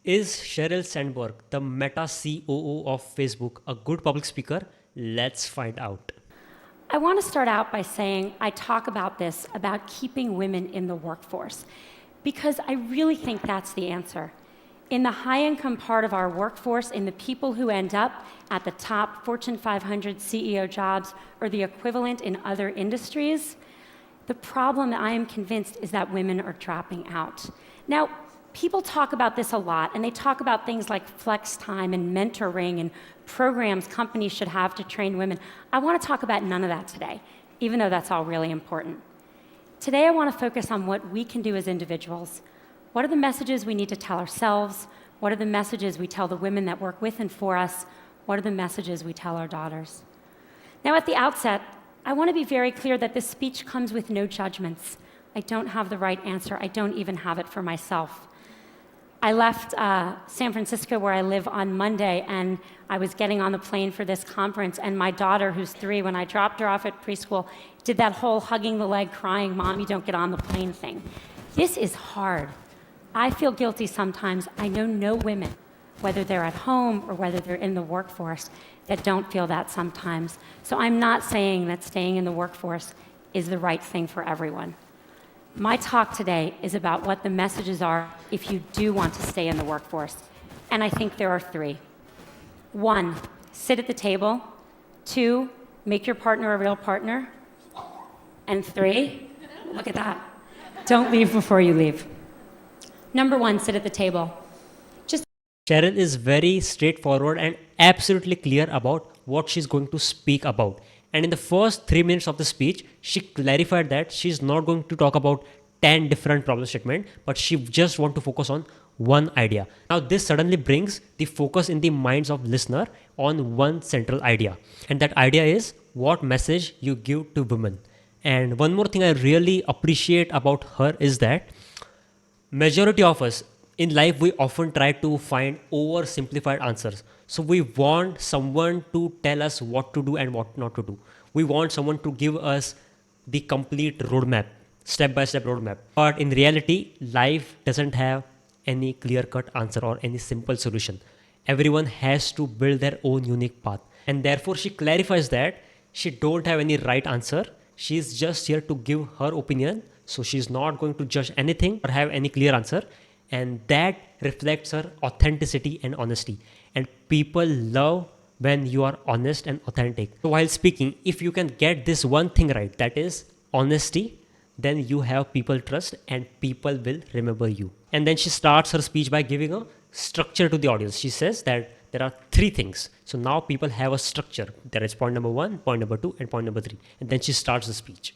Is Sheryl Sandberg, the Meta COO of Facebook, a good public speaker? Let's find out. I want to start out by saying I talk about this, about keeping women in the workforce, because I really think that's the answer. In the high-income part of our workforce, in the people who end up at the top Fortune 500 CEO jobs or the equivalent in other industries, the problem, I am convinced, is that women are dropping out. Now, people talk about this a lot, and they talk about things like flex time and mentoring and programs companies should have to train women. I want to talk about none of that today, even though that's all really important. Today, I want to focus on what we can do as individuals. What are the messages we need to tell ourselves? What are the messages we tell the women that work with and for us? What are the messages we tell our daughters? Now, at the outset, I want to be very clear that this speech comes with no judgments. I don't have the right answer. I don't even have it for myself. I left San Francisco, where I live, on Monday, and I was getting on the plane for this conference, and my daughter, who's 3, when I dropped her off at preschool, did that whole hugging the leg, crying, "Mom, you don't get on the plane" thing. This is hard. I feel guilty sometimes. I know no women, whether they're at home or whether they're in the workforce, that don't feel that sometimes. So I'm not saying that staying in the workforce is the right thing for everyone. My talk today is about what the messages are if you do want to stay in the workforce. And I think there are 3. 1, sit at the table. 2, make your partner a real partner. And 3, look at that, don't leave before you leave. Number 1, sit at the table. Sheryl is very straightforward and absolutely clear about what she's going to speak about. And in the first 3 minutes of the speech, she clarified that she's not going to talk about 10 different problem statements, but she just want to focus on one idea. Now, this suddenly brings the focus in the minds of listener on one central idea. And that idea is what message you give to women. And one more thing I really appreciate about her is that majority of us in life, we often try to find oversimplified answers. So we want someone to tell us what to do and what not to do. We want someone to give us the complete roadmap, step-by-step roadmap. But in reality, life doesn't have any clear-cut answer or any simple solution. Everyone has to build their own unique path. And therefore, she clarifies that she don't have any right answer. She's just here to give her opinion. So she's not going to judge anything or have any clear answer. And that reflects her authenticity and honesty. And people love when you are honest and authentic. So while speaking, if you can get this one thing right, that is honesty, then you have people trust and people will remember you. And then she starts her speech by giving a structure to the audience. She says that there are 3 things. So now people have a structure. There is point number 1, point number 2, and point number 3. And then she starts the speech.